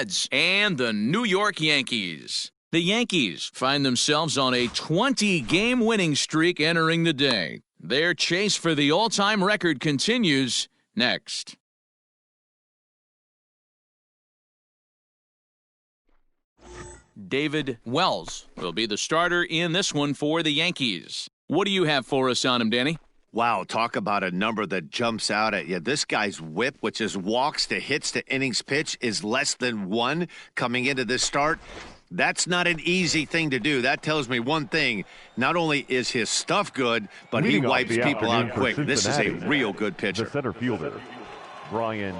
Reds and the New York Yankees. The Yankees find themselves on a 20-game winning streak entering the day. Their chase for the all-time record continues next. David Wells will be the starter in this one for the Yankees. What do you have for us on him, Danny? Wow, talk about a number that jumps out at you. This guy's whip, which is walks to hits to innings pitch, is less than 1 coming into this start. That's not an easy thing to do. That tells me one thing. Not only is his stuff good, but he wipes people out quick. This is a real good pitcher. The center fielder, Brian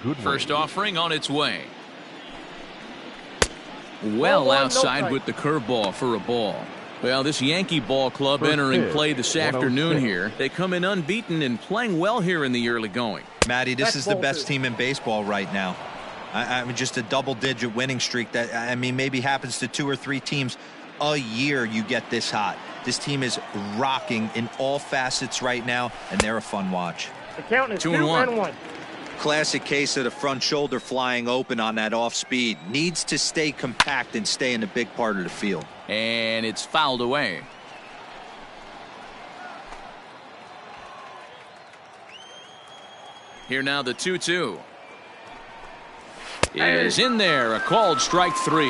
Goodwin. First offering on its way. Well outside with the curveball for a ball. Well, this Yankee ball club entering play this afternoon here. They come in unbeaten and playing well here in the early going. Matty, this is the best team in baseball right now. I mean, just a double-digit winning streak that, I mean, maybe happens to 2 or 3 teams a year you get this hot. This team is rocking in all facets right now, and they're a fun watch. The count is 2-1. Classic case of the front shoulder flying open on that off speed. Needs to stay compact and stay in the big part of the field. And it's fouled away. Here now the 2-2. Is in there, a called strike 3.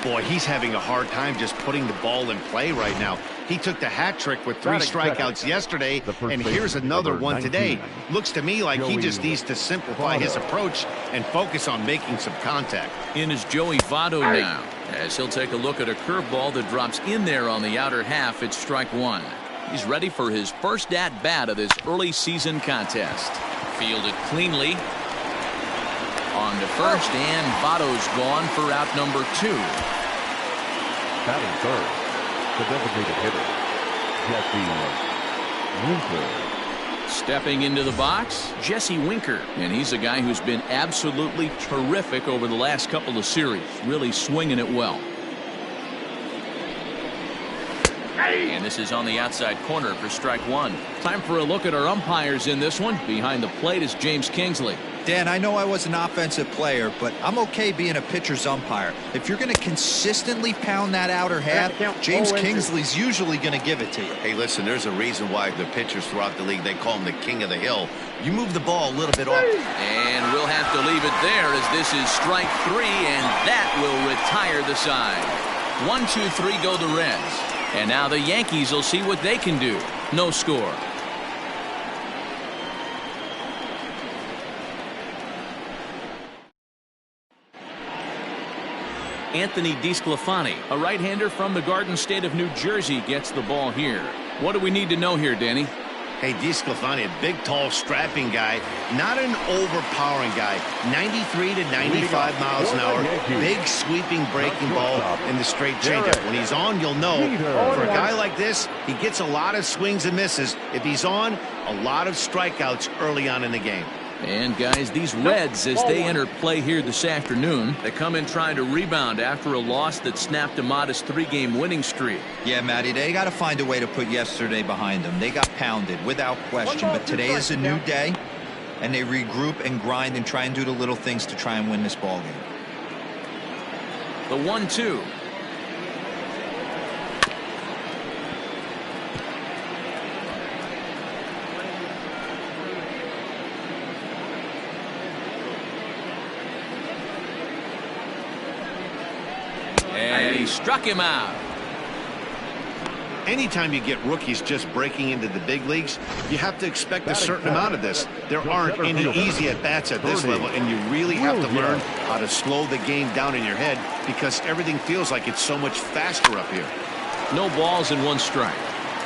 Boy, he's having a hard time just putting the ball in play right now. He took the hat trick with 3 strikeouts yesterday, and here's another one today. Looks to me like he just needs to simplify his approach and focus on making some contact. In is Joey Votto now, as he'll take a look at a curveball that drops in there on the outer half. It's strike 1. He's ready for his first at-bat of this early season contest. Fielded cleanly. On to first, and Votto's gone for out number 2. Batting third, the designated hitter, Jesse Winker. Stepping into the box, Jesse Winker. And he's a guy who's been absolutely terrific over the last couple of series. Really swinging it well. And this is on the outside corner for strike 1. Time for a look at our umpires in this one. Behind the plate is James Kingsley. Dan, I know I was an offensive player, but I'm okay being a pitcher's umpire. If you're going to consistently pound that outer half, James Kingsley's usually going to give it to you. Hey, listen, there's a reason why the pitchers throughout the league, they call him the king of the hill. You move the ball a little bit off. And we'll have to leave it there as this is strike 3, and that will retire the side. 1, 2, 3 go the Reds. And now the Yankees will see what they can do. No score. Anthony DeSclafani, a right-hander from the Garden State of New Jersey, gets the ball here. What do we need to know here, Danny? Hey, DeSclafani, a big, tall, strapping guy, not an overpowering guy. 93 to 95 miles an hour, big, sweeping, breaking ball, and the straight changeup. When he's on, you'll know. For a guy like this, he gets a lot of swings and misses. If he's on, a lot of strikeouts early on in the game. And guys, these Reds, as they enter play here this afternoon, they come in trying to rebound after a loss that snapped a modest 3-game winning streak. Yeah, Matty, they got to find a way to put yesterday behind them. They got pounded without question, but today is a new day, and they regroup and grind and try and do the little things to try and win this ball game. The 1-2. And he struck him out. Anytime you get rookies just breaking into the big leagues, you have to expect a certain amount of this. There aren't any easy at-bats at this level, and you really have to learn how to slow the game down in your head because everything feels like it's so much faster up here. No balls and 1 strike.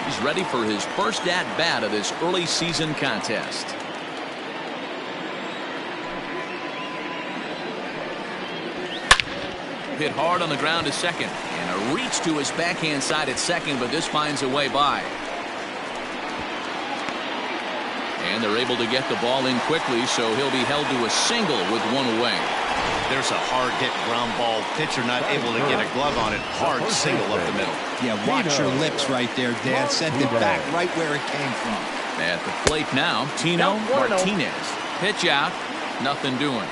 He's ready for his first at-bat of this early season contest. Hit hard on the ground to second, and a reach to his backhand side at second, but this finds a way by. And they're able to get the ball in quickly, so he'll be held to a single with 1 away. There's a hard hit ground ball. Pitcher not able to get a glove on it. Hard single up the middle. Yeah, watch your lips right there, Dan. Sent it back right where it came from. At the plate now, Tino Martinez. Pitch out, nothing doing.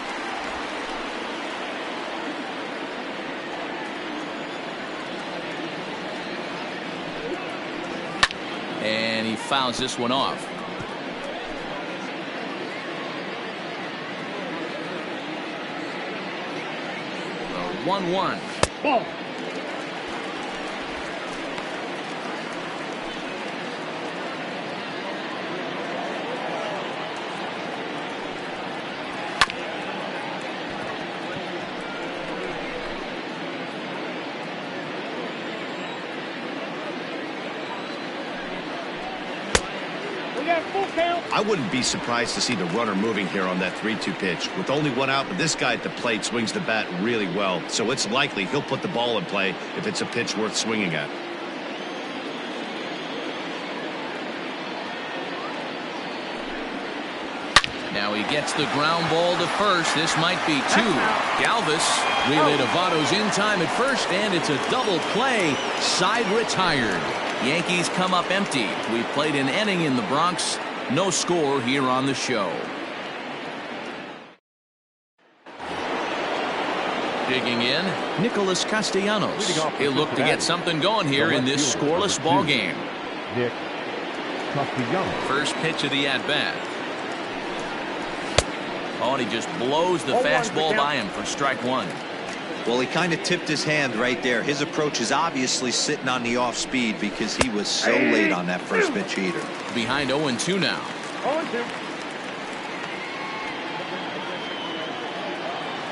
And he fouls this one off. The 1-1. Ball. I wouldn't be surprised to see the runner moving here on that 3-2 pitch. With only one out, but this guy at the plate swings the bat really well, so it's likely he'll put the ball in play if it's a pitch worth swinging at. Now he gets the ground ball to first. This might be two. Galvis relay to Votto's in time at first, and it's a double play. Side retired. Yankees come up empty. We played an inning in the Bronx. No score here on the show. Digging in, Nicholas Castellanos. He'll look to get something going here in this scoreless ball game. Nick Castellanos. First pitch of the at-bat. Oh, and he just blows the fastball by him for strike one. Well, he kind of tipped his hand right there. His approach is obviously sitting on the off speed because he was so late on that first pitch heater. Behind 0-2 now. 0-2.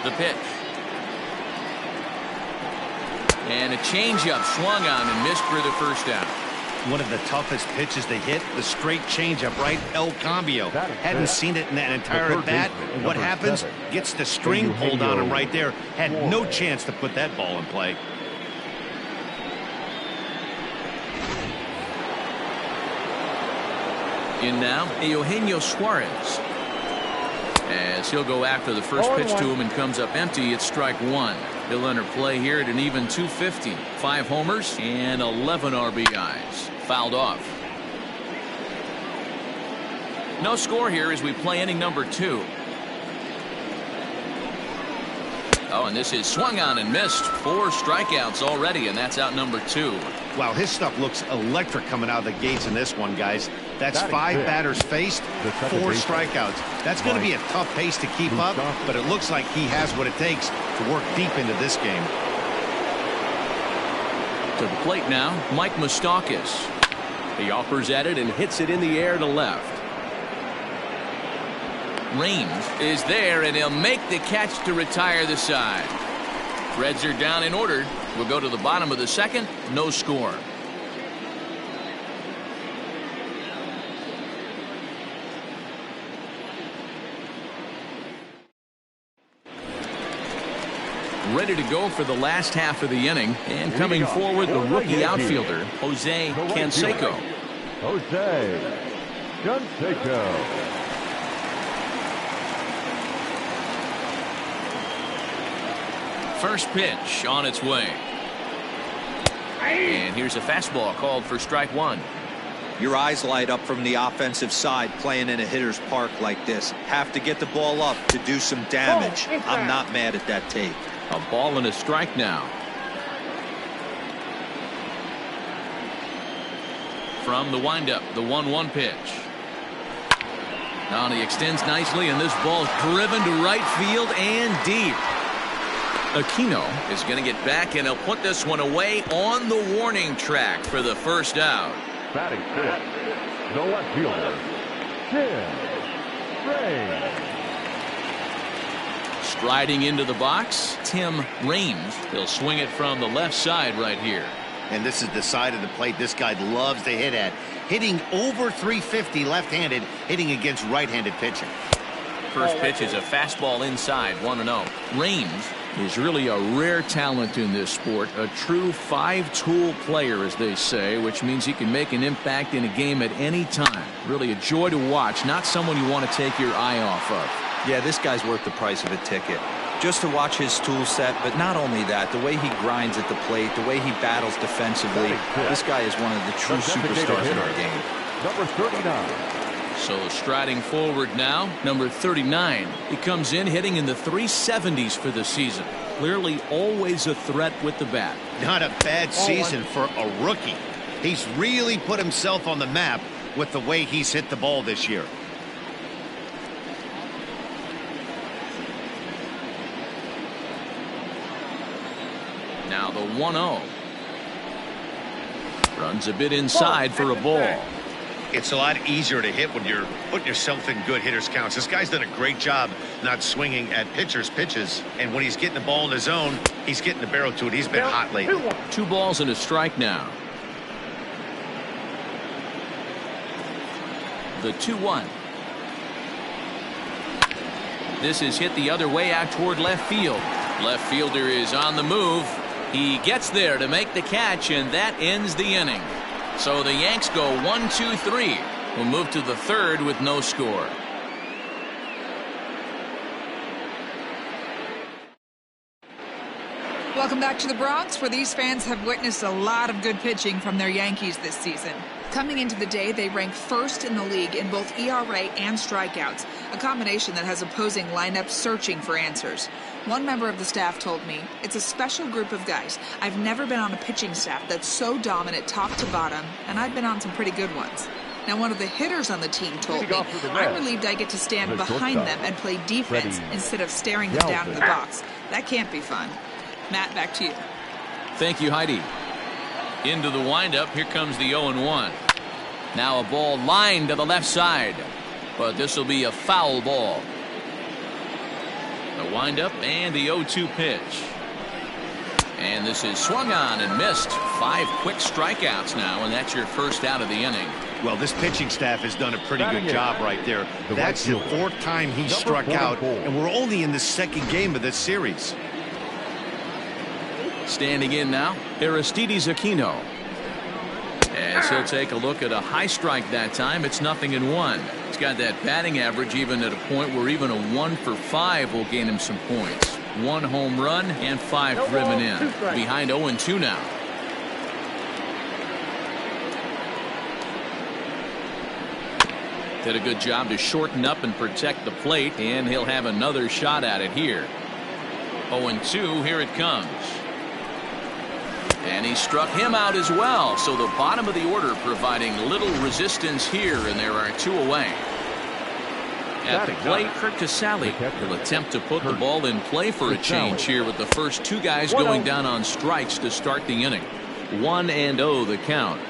The pitch. And a changeup swung on and missed for the first out. One of the toughest pitches to hit, the straight changeup, right? El Cambio. Hadn't seen it in that entire at bat. What happens? Gets the string pulled on him right there. Had no chance to put that ball in play. In now, Eugenio Suarez. As he'll go after the first pitch to him and comes up empty, it's strike one. He'll enter play here at an even 250. 5 homers and 11 RBIs. Fouled off. No score here as we play inning number 2. Oh, and this is swung on and missed. 4 strikeouts already, and that's out number 2. Wow, his stuff looks electric coming out of the gates in this one, guys. That's 5 batters faced, 4 strikeouts. That's going to be a tough pace to keep up, but it looks like he has what it takes to work deep into this game. To the plate now, Mike Moustakas. He offers at it and hits it in the air to left. Raines is there, and he'll make the catch to retire the side. Reds are down in order. We'll go to the bottom of the second. No score. Ready to go for the last half of the inning, and coming forward the rookie outfielder Jose Canseco. Jose Canseco. First pitch on its way. And here's a fastball called for strike one. Your eyes light up from the offensive side playing in a hitter's park like this. Have to get the ball up to do some damage. I'm not mad at that take. A ball and a strike now. From the windup, the 1-1 pitch. Now he extends nicely, and this ball's driven to right field and deep. Aquino is going to get back, and he'll put this one away on the warning track for the first out. Batting fifth, the left fielder, Tim Raines. Striding into the box, Tim Raines. He'll swing it from the left side right here. And this is the side of the plate this guy loves to hit at. Hitting over 350 left-handed, hitting against right-handed pitching. First pitch is a fastball inside, 1-0. Raines is really a rare talent in this sport, a true 5-tool player, as they say, which means he can make an impact in a game at any time. Really a joy to watch, not someone you want to take your eye off of. Yeah, this guy's worth the price of a ticket. Just to watch his tool set, but not only that, the way he grinds at the plate, the way he battles defensively, this guy is one of the true superstars in our game. Number 39. So striding forward now, number 39. He comes in hitting in the 370s for the season. Clearly always a threat with the bat. Not a bad season for a rookie. He's really put himself on the map with the way he's hit the ball this year. Now the 1-0. Runs a bit inside for a ball. It's a lot easier to hit when you're putting yourself in good hitters counts. This guy's done a great job not swinging at pitchers' pitches. And when he's getting the ball in the zone, he's getting the barrel to it. He's been hot lately. 2 balls and a strike now. The 2-1. This is hit the other way out toward left field. Left fielder is on the move. He gets there to make the catch, and that ends the inning. So the Yanks go 1-2-3. We'll move to the 3rd with no score. Welcome back to the Bronx, where these fans have witnessed a lot of good pitching from their Yankees this season. Coming into the day, they rank 1st in the league in both ERA and strikeouts, a combination that has opposing lineups searching for answers. One member of the staff told me, "It's a special group of guys. I've never been on a pitching staff that's so dominant top to bottom, and I've been on some pretty good ones." Now, one of the hitters on the team told me, "I'm relieved I get to stand behind them and play defense instead of staring them down in the box. That can't be fun." Matt, back to you. Thank you, Heidi. Into the windup. Here comes the 0-1. Now a ball lined to the left side, but this will be a foul ball. The windup and the 0-2 pitch. And this is swung on and missed. 5 quick strikeouts now, and that's your first out of the inning. Well, this pitching staff has done a pretty good job right there. That's the 4th time he struck out, and we're only in the 2nd game of this series. Standing in now, Aristides Aquino. As he'll take a look at a high strike that time, it's 0-1. He's got that batting average even at a point where even a 1 for 5 will gain him some points. 1 home run and 5 driven in. Behind 0-2 now. Did a good job to shorten up and protect the plate, and he'll have another shot at it here. 0-2, here it comes. And he struck him out as well. So the bottom of the order providing little resistance here, and there are 2 away. At the plate, Kurt Casale will attempt to put the ball in play for a change here with the first 2 guys going down on strikes to start the inning. 1-0 the count.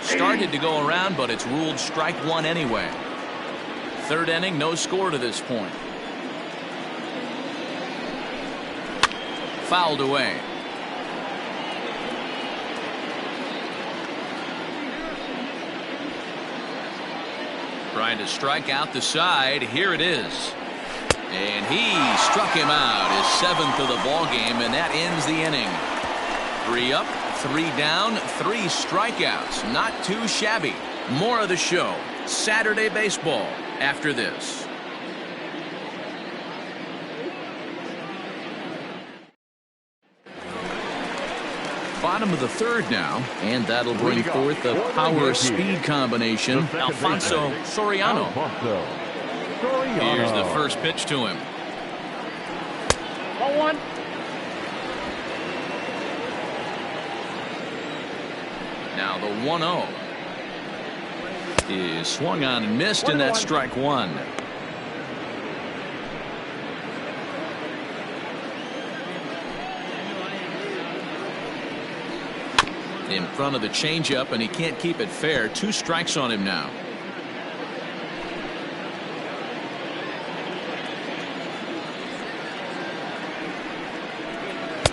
Started to go around, but it's ruled strike 1 anyway. 3rd inning, no score to this point. Fouled away. Trying to strike out the side. Here it is. And he struck him out. His 7th of the ball game, and that ends the inning. 3 up, 3 down, 3 strikeouts. Not too shabby. More of the show. Saturday baseball after this. Bottom of the 3rd now, and that'll bring forth the power-speed combination, Alfonso Soriano. Here's the first pitch to him. 0-1. Now the 1-0 is swung on and missed, and that's strike 1. In front of the changeup, and he can't keep it fair. 2 strikes on him now.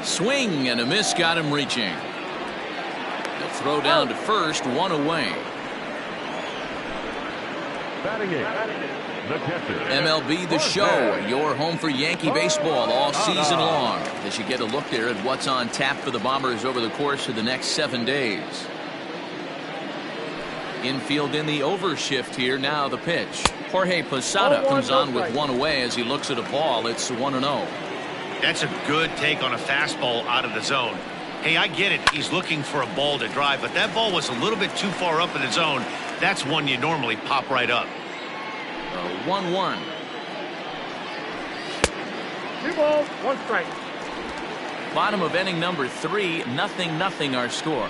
Swing and a miss got him reaching. He'll throw down to first, 1 away. MLB The Show, your home for Yankee baseball all season long, as you get a look there at what's on tap for the Bombers over the course of the next 7 days. Infield in the overshift here. Now the pitch. Jorge Posada comes on with 1 away as he looks at a ball. It's 1-0. That's a good take on a fastball out of the zone. Hey, I get it. He's looking for a ball to drive, but that ball was a little bit too far up in the zone. That's one you normally pop right up. 1-1. 2 balls, 1 strike. Bottom of inning number 3, 0-0 our score.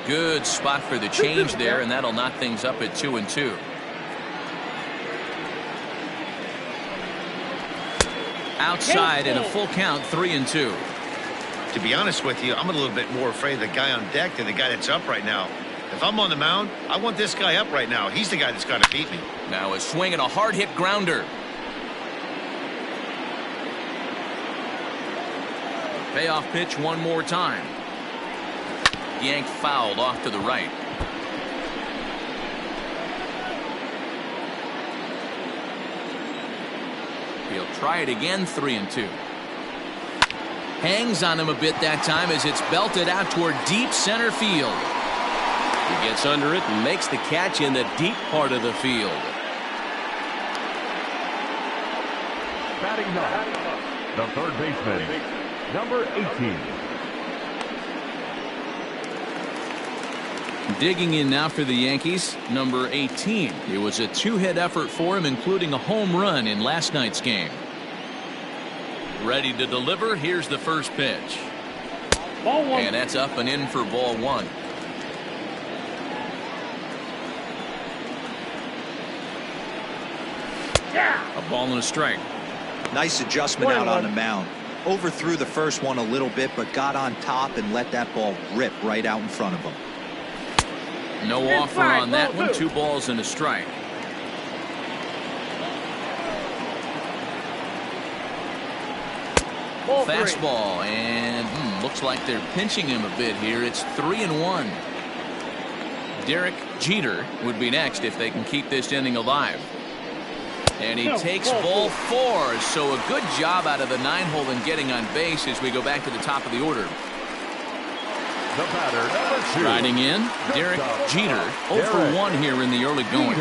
Good spot for the change there, and that'll knock things up at 2-2. Outside in a full count, 3-2. To be honest with you, I'm a little bit more afraid of the guy on deck than the guy that's up right now. If I'm on the mound, I want this guy up right now. He's the guy that's got to beat me. Now a swing and a hard hit grounder. Payoff pitch one more time. Yank fouled off to the right. He'll try it again, 3-2. Hangs on him a bit that time as it's belted out toward deep center field. He gets under it and makes the catch in the deep part of the field. Batting ninth, the third baseman, number 18. Digging in now for the Yankees, number 18. It was a 2-hit effort for him, including a home run in last night's game. Ready to deliver. Here's the first pitch. Ball one. And that's up and in for ball 1. Yeah. A ball and a strike. Nice adjustment out on the mound. Overthrew the first one a little bit, but got on top and let that ball rip right out in front of him. No offer on that one. 2 balls and a strike. Fastball, and looks like they're pinching him a bit here. It's 3-1. Derek Jeter would be next if they can keep this inning alive. And he takes ball 4. So a good job out of the 9-hole in getting on base as we go back to the top of the order. The batter, number 2. Riding in, Derek Jeter, 0 for 1 here in the early going.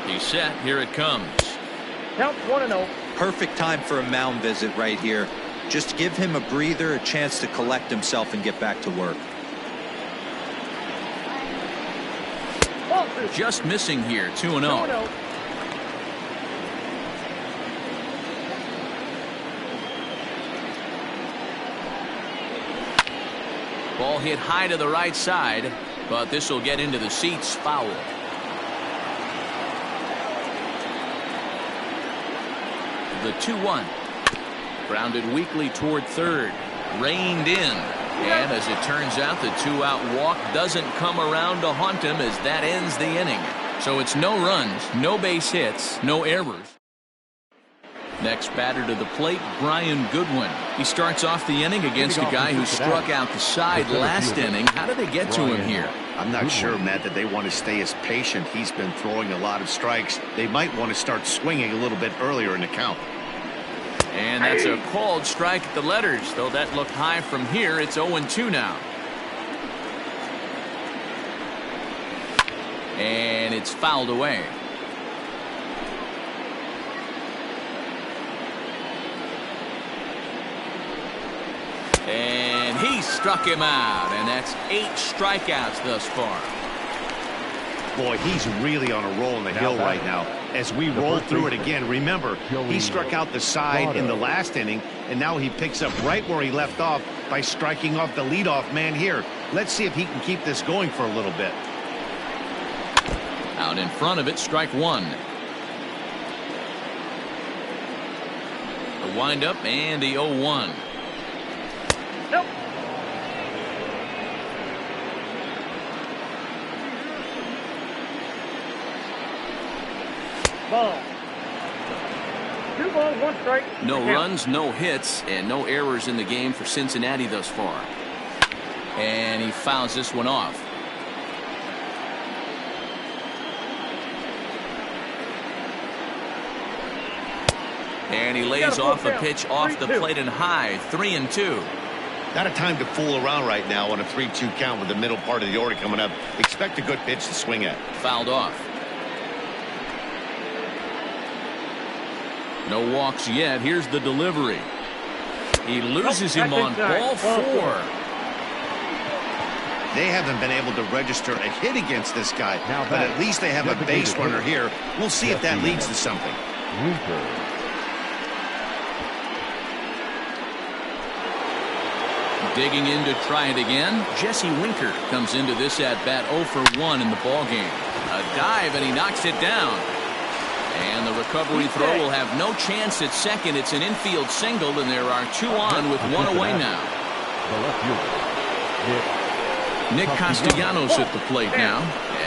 He's set. Here it comes. Count 1-0. Perfect time for a mound visit right here. Just give him a breather, a chance to collect himself and get back to work. Just missing here, 2-0. 2-0. Ball hit high to the right side, but this will get into the seats. Foul. The 2-1. Grounded weakly toward third. Reined in. And as it turns out, the 2-out walk doesn't come around to haunt him as that ends the inning. So it's no runs, no base hits, no errors. Next batter to the plate, Brian Goodwin. He starts off the inning against a guy who struck out the side last inning. How did they get to him here? I'm not sure, Matt, that they want to stay as patient. He's been throwing a lot of strikes. They might want to start swinging a little bit earlier in the count. And that's a called strike at the letters. Though that looked high from here, it's 0-2 now. And it's fouled away. And he struck him out, and that's 8 strikeouts thus far. Boy, he's really on a roll in the hill right now. As we roll through it again, remember, he struck out the side in the last inning, and now he picks up right where he left off by striking off the leadoff man here. Let's see if he can keep this going for a little bit. Out in front of it, strike 1. The windup and the 0-1. Nope. Ball. 2 balls, 1 strike. No runs, no hits, and no errors in the game for Cincinnati thus far. And he fouls this one off. And he lays off a pitch off the plate and high. 3-2. Not a time to fool around right now on a 3-2 count with the middle part of the order coming up. Expect a good pitch to swing at. Fouled off. No walks yet. Here's the delivery. He loses him on ball 4. They haven't been able to register a hit against this guy, but at least they have a base runner here. We'll see if that leads to something. Digging in to try it again. Jesse Winker comes into this at-bat 0 for 1 in the ballgame. A dive, and he knocks it down. And the recovery throw will have no chance at second. It's an infield single, and there are 2 on with 1 away now. Nick Castellanos at the plate now,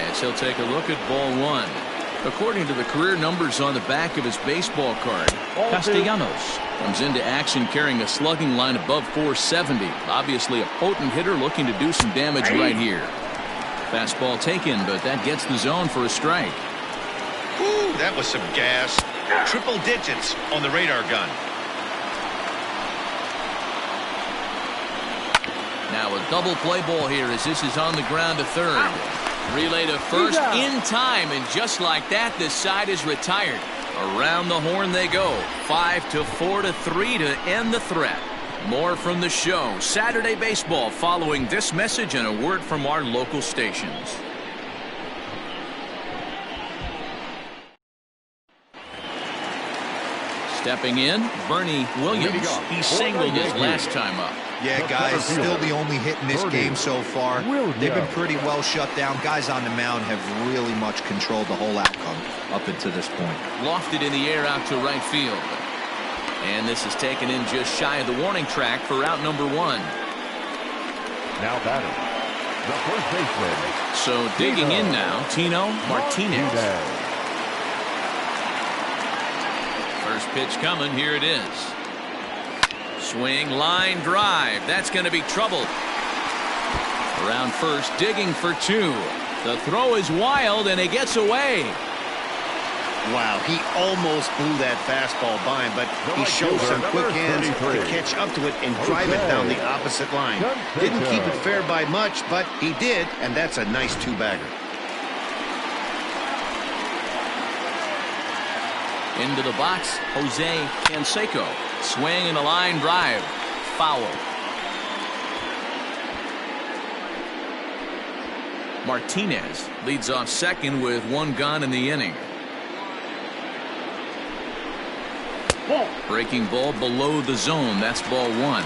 as he'll take a look at ball 1. According to the career numbers on the back of his baseball card, Castellanos comes into action carrying a slugging line above 470. Obviously a potent hitter looking to do some damage right here. Fastball taken, but that gets the zone for a strike. Ooh, that was some gas. Triple digits on the radar gun. Now a double play ball here as this is on the ground to third. Relay to first in time, and just like that, this side is retired. Around the horn they go. 5-4-3 to end the threat. More from the show. Saturday Baseball following this message and a word from our local stations. Stepping in, Bernie Williams. He singled his last time up. Yeah, guys, still the only hit in this game so far. They've been pretty well shut down. Guys on the mound have really much controlled the whole outcome up until this point. Lofted in the air out to right field. And this is taken in just shy of the warning track for out number 1. Now batting, the first baseman. So digging in now, Tino Martinez. First pitch coming, here it is. Swing, line drive. That's going to be trouble. Around first, digging for 2. The throw is wild, and it gets away. Wow, he almost blew that fastball by him, but he shows some quick hands to catch up to it and drive it down the opposite line. Didn't keep it fair by much, but he did, and that's a nice 2-bagger. Into the box, Jose Canseco. Swing and a line drive. Foul. Martinez leads off second with 1 gone in the inning. Breaking ball below the zone. That's ball 1.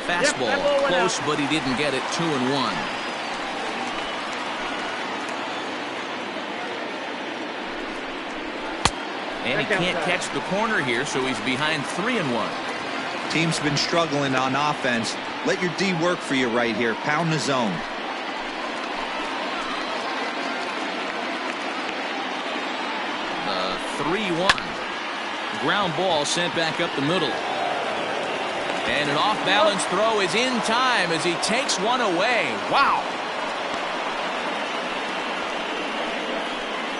Fastball close, but he didn't get it. 2-1. And he can't catch the corner here, so he's behind 3-1. Team's been struggling on offense. Let your D work for you right here. Pound the zone. The 3-1. Ground ball sent back up the middle. And an off-balance throw is in time as he takes one away. Wow.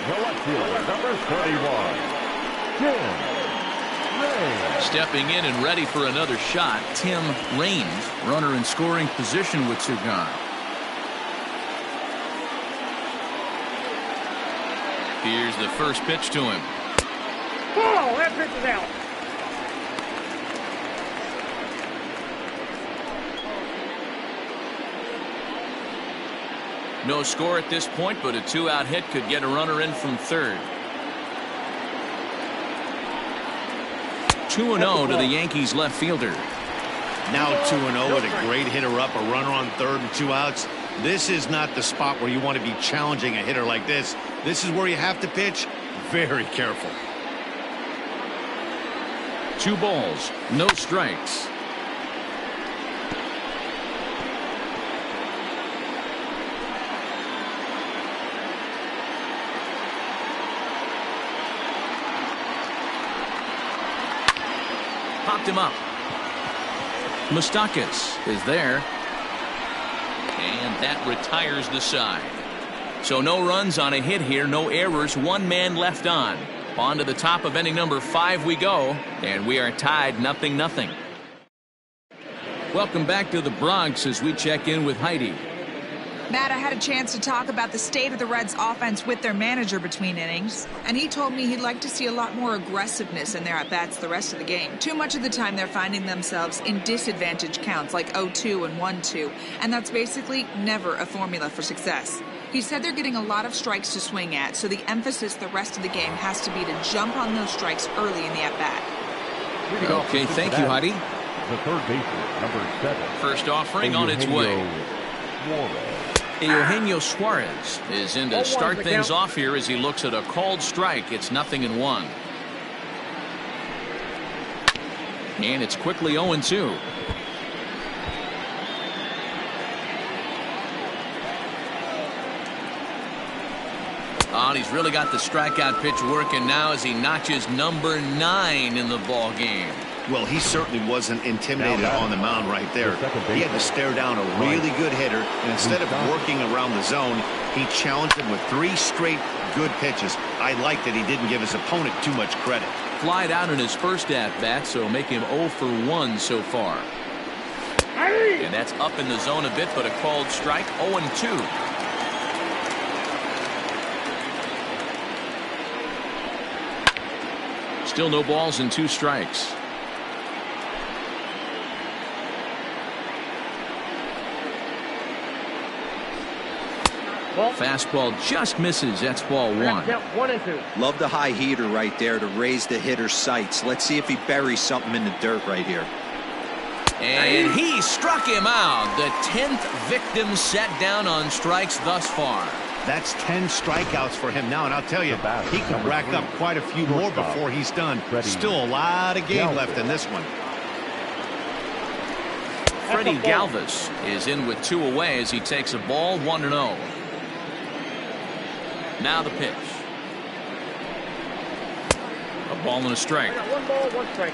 The left fielder, number 31. Stepping in and ready for another shot, Tim Raines, runner in scoring position with 2 gone. Here's the first pitch to him. Oh, that pitch is out. No score at this point, but a 2-out hit could get a runner in from third. 2-0 to the Yankees left fielder. Now 2-0 with a great hitter up, a runner on third and 2 outs. This is not the spot where you want to be challenging a hitter like this. This is where you have to pitch very careful. 2 balls, no strikes. Popped him up. Moustakas is there. And that retires the side. So no runs on a hit here, no errors, 1 man left on. On to the top of inning number 5 we go, and we are tied 0-0. Welcome back to the Bronx as we check in with Heidi. Matt, I had a chance to talk about the state of the Reds offense with their manager between innings, and he told me he'd like to see a lot more aggressiveness in their at-bats the rest of the game. Too much of the time they're finding themselves in disadvantage counts like 0-2 and 1-2, and that's basically never a formula for success. He said they're getting a lot of strikes to swing at, so the emphasis the rest of the game has to be to jump on those strikes early in the at-bat. Okay, thank you, Heidi. The third baseman, number 7. First offering on its way. Eugenio Suarez is in to start things off here as he looks at a called strike. It's 0-1. And it's quickly 0-2. Oh, and he's really got the strikeout pitch working now as he notches number 9 in the ball game. Well, he certainly wasn't intimidated on the mound right there. He had to stare down a really good hitter, and instead of working around the zone, he challenged him with 3 straight good pitches. I like that he didn't give his opponent too much credit. Flied out in his first at-bat, so make him 0 for 1 so far. And that's up in the zone a bit, but a called strike, 0-2. Still no balls and 2 strikes. Fastball just misses. That's ball 1. 1-2. Love the high heater right there to raise the hitter's sights. Let's see if he buries something in the dirt right here. And he struck him out. The 10th victim set down on strikes thus far. That's 10 strikeouts for him now, and I'll tell you, he can rack up quite a few more before he's done. Still a lot of game left in this one. Freddie Galvis is in with 2 away as he takes a ball 1-0. Now the pitch. A ball and a strike. 1 ball, 1 strike.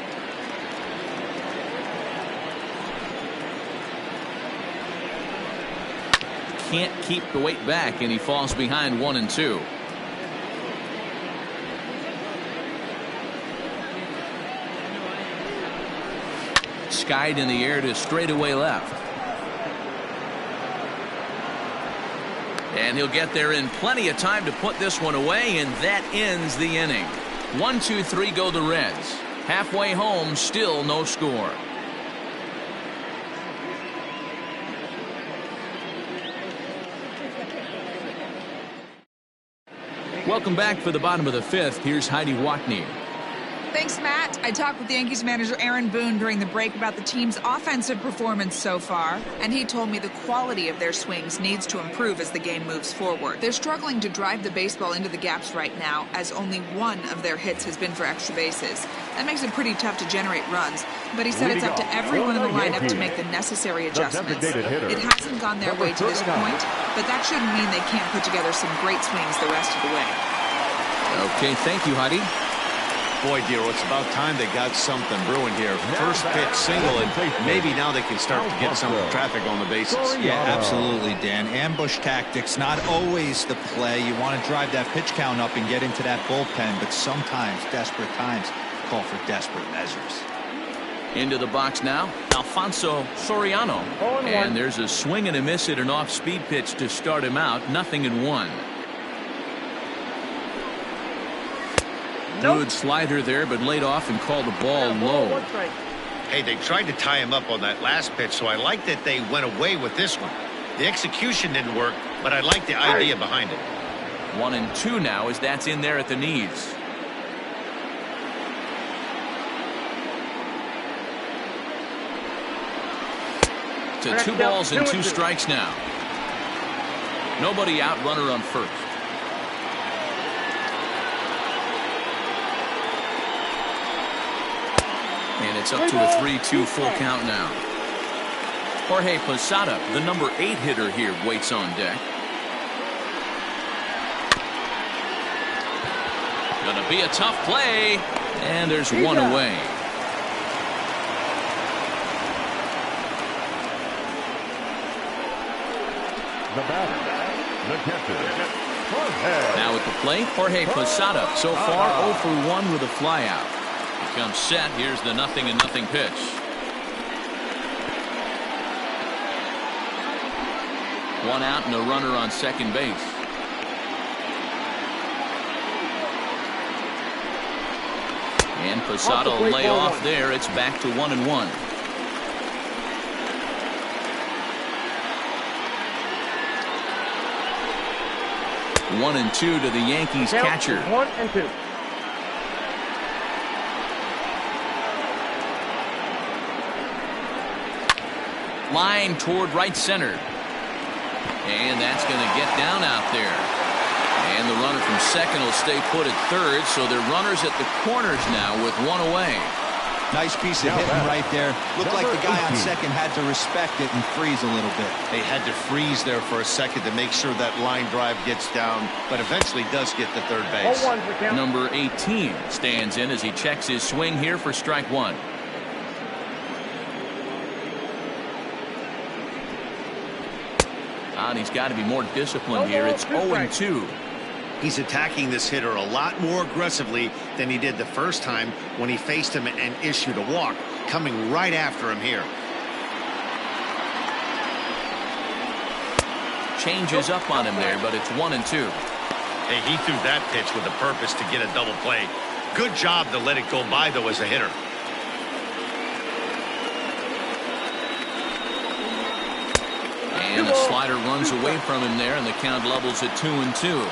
Can't keep the weight back, and he falls behind 1-2. Skied in the air to straightaway left. And he'll get there in plenty of time to put this one away, and that ends the inning. 1-2-3 go the Reds. Halfway home, still no score. Welcome back for the bottom of the 5th. Here's Heidi Watney. Thanks, Matt. I talked with Yankees manager Aaron Boone during the break about the team's offensive performance so far, and he told me the quality of their swings needs to improve as the game moves forward. They're struggling to drive the baseball into the gaps right now, as only 1 of their hits has been for extra bases. That makes it pretty tough to generate runs, but he said it's up to everyone in the lineup to make the necessary adjustments. It hasn't gone their way to this point, but that shouldn't mean they can't put together some great swings the rest of the way. Okay, thank you, Heidi. Boy, Dero, it's about time they got something brewing here. First pitch single, and maybe now they can start to get some traffic on the bases. Yeah, absolutely, Dan. Ambush tactics, not always the play. You want to drive that pitch count up and get into that bullpen, but sometimes, desperate times, call for desperate measures. Into the box now, Alfonso Soriano. And there's a swing and a miss at an off-speed pitch to start him out. 0-1. Good slider there, but laid off and called the ball low. Hey, they tried to tie him up on that last pitch, so I like that they went away with this one. The execution didn't work, but I like the idea behind it. 1-2 now as that's in there at the knees. To 2 balls and 2 strikes now. Nobody out, runner on first. And it's up to a 3-2 full count now. Jorge Posada, the number 8 hitter here, waits on deck. Gonna be a tough play, and there's 1 away. The batter, the catcher, now at the plate, Jorge Posada. So far, 0 for 1 with a flyout. He comes set. Here's the 0-0 pitch. One out and a runner on second base. And Posada will lay off there. It's back to 1-1. One and two to the Yankees catcher. 1-2. Line toward right center. And that's going to get down out there. And the runner from second will stay put at third, so they're runners at the corners now with one away. Nice piece of hitting right there. Looked like the guy on second had to respect it and freeze a little bit. They had to freeze there for a second to make sure that line drive gets down, but eventually does get to third base. Number 18 stands in as he checks his swing here for strike one. And he's got to be more disciplined here. It's 0-2. He's attacking this hitter a lot more aggressively than he did the first time when he faced him and issued a walk. Coming right after him here. Changes up on him there, but it's 1-2. Hey, he threw that pitch with a purpose to get a double play. Good job to let it go by, though, as a hitter. And the slider runs away from him there, and the count levels at 2-2.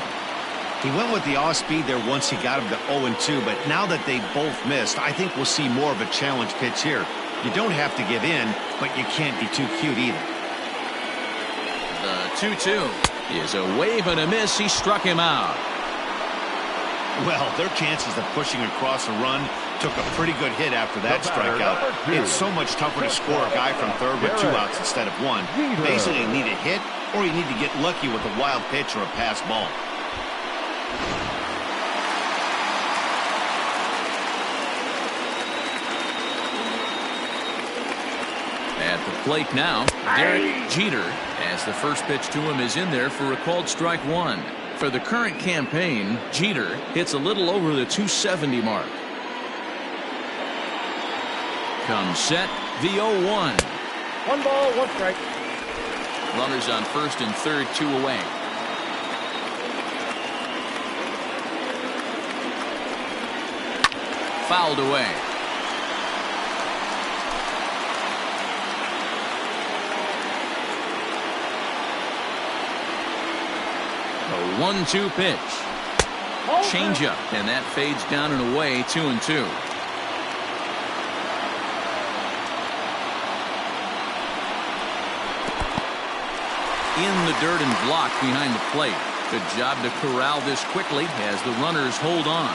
He went with the off speed there once he got him to 0-2, but now that they both missed, I think we'll see more of a challenge pitch here. You don't have to give in, but you can't be too cute either. The 2-2 is a wave and a miss. He struck him out. Well, their chances of pushing across a run took a pretty good hit after that strikeout. It's so much tougher to score a guy from third with 2 outs instead of 1. Basically, you need a hit, or you need to get lucky with a wild pitch or a pass ball. At the plate now, Derek Jeter, as the first pitch to him is in there for a called strike one. For the current campaign, Jeter hits a little over the 270 mark. Comes set, the 0-1. 1 ball, 1 strike. Runners on first and third, 2 away. Fouled away. A 1-2 pitch. Changeup, and that fades down and away, 2-2. In the dirt and blocked behind the plate. Good job to corral this quickly as the runners hold on.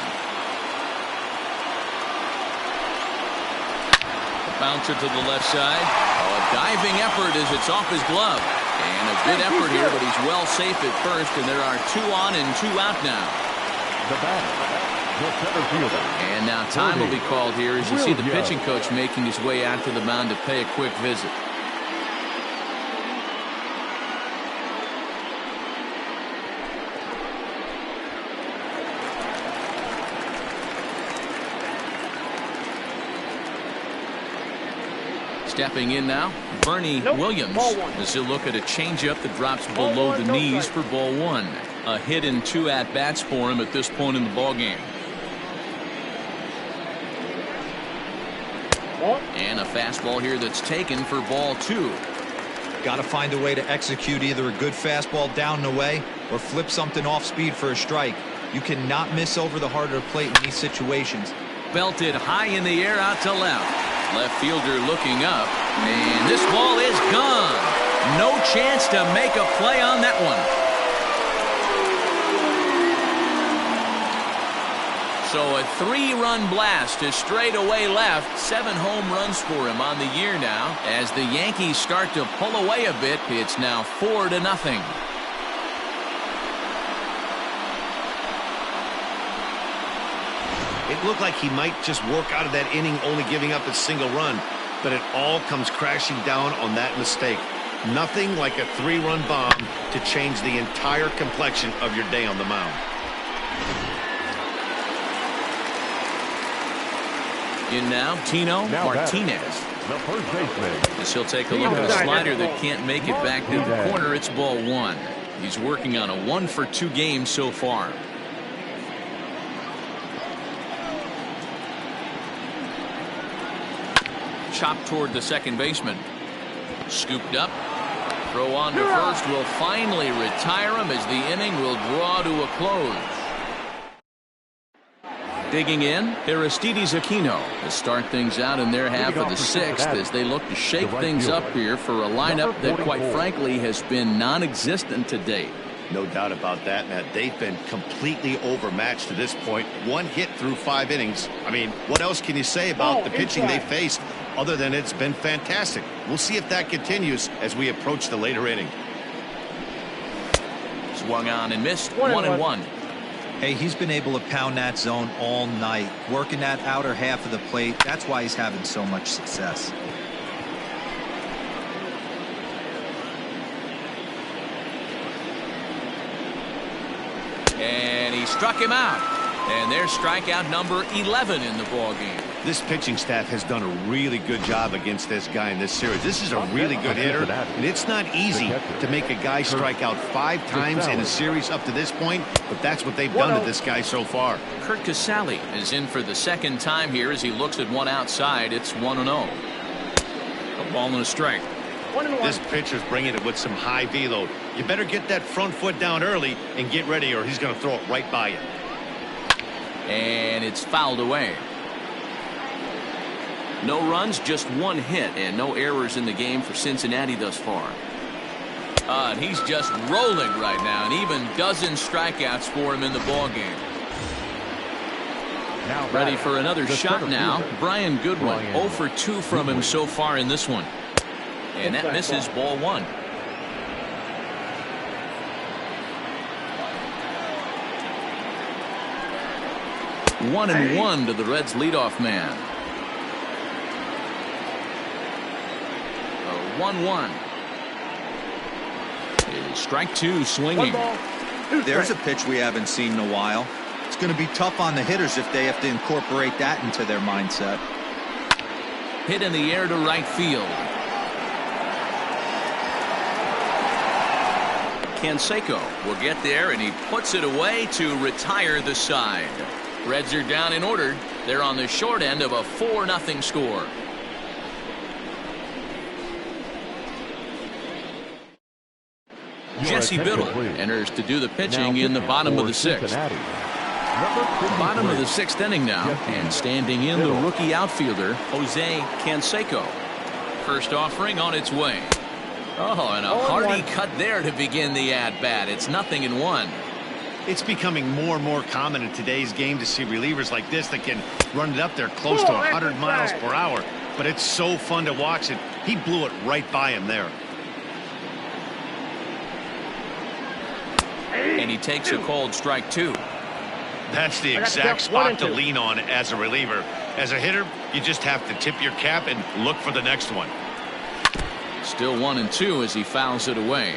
Bouncer to the left side. Oh, a diving effort as it's off his glove. And a good effort here, but he's well safe at first, and there are 2 on and 2 out now. The batter, the center fielder. And now time will be called here as you see the pitching coach making his way out to the mound to pay a quick visit. Stepping in now, Bernie Williams, as he'll look at a changeup that drops below the knees for ball 1. A hit and 2 at-bats for him at this point in the ballgame. And a fastball here that's taken for ball 2. Got to find a way to execute either a good fastball down and away or flip something off speed for a strike. You cannot miss over the heart of the plate in these situations. Belted high in the air out to left. Left fielder looking up, and this ball is gone. No chance to make a play on that one. So a 3-run blast to straightaway left. 7 home runs for him on the year now. As the Yankees start to pull away a bit, it's now 4-0. It looked like he might just work out of that inning only giving up a single run, but it all comes crashing down on that mistake. Nothing like a 3-run bomb to change the entire complexion of your day on the mound. In now, Tino Martinez. The first baseman. As he'll take a look at a slider that can't make it back to the corner. It's ball one. He's working on a 1-for-2 game so far. Chopped toward the second baseman. Scooped up. Throw on to first will finally retire him as the inning will draw to a close. Digging in, Aristides Aquino to start things out in their half of the sixth as they look to shake things up here for a lineup that quite frankly has been non-existent to date. No doubt about that, Matt. They've been completely overmatched to this point. 1 hit through 5 innings. I mean, what else can you say about the pitching they faced other than it's been fantastic? We'll see if that continues as we approach the later inning. Swung on and missed. 1-1. Hey, he's been able to pound that zone all night, working that outer half of the plate. That's why he's having so much success. And he struck him out. And there's strikeout number 11 in the ballgame. This pitching staff has done a really good job against this guy in this series. This is a really good hitter, and it's not easy to make a guy strike out 5 times in a series up to this point, but that's what they've done to this guy so far. Kurt Casale is in for the second time here as he looks at one outside. It's 1-0. A ball and a strike. This pitcher's bringing it with some high velo. You better get that front foot down early and get ready, or he's going to throw it right by you. And it's fouled away. No runs, just 1 hit, and no errors in the game for Cincinnati thus far. And he's just rolling right now, and even dozen strikeouts for him in the ballgame. Ready for another shot now. Brian Goodwin, 0 for 2 from him so far in this one. And that misses, ball 1. One and one to the Reds leadoff man. 1-1. Strike 2 swinging. There's a pitch we haven't seen in a while. It's going to be tough on the hitters if they have to incorporate that into their mindset. Hit in the air to right field. Canseco will get there, and he puts it away to retire the side. Reds are down in order. They're on the short end of a 4-0 score. Jesse Biddle enters to do the pitching in the bottom of the 6th. Bottom of the 6th inning now, and standing in the rookie outfielder Jose Canseco. First offering on its way. Oh, and a hearty cut there to begin the at-bat. It's 0-1. It's becoming more and more common in today's game to see relievers like this that can run it up there close to 100 miles per hour. But it's so fun to watch it. He blew it right by him there. And he takes a cold strike 2. That's the exact spot to lean on as a reliever. As a hitter, you just have to tip your cap and look for the next one. Still 1-2 as he fouls it away.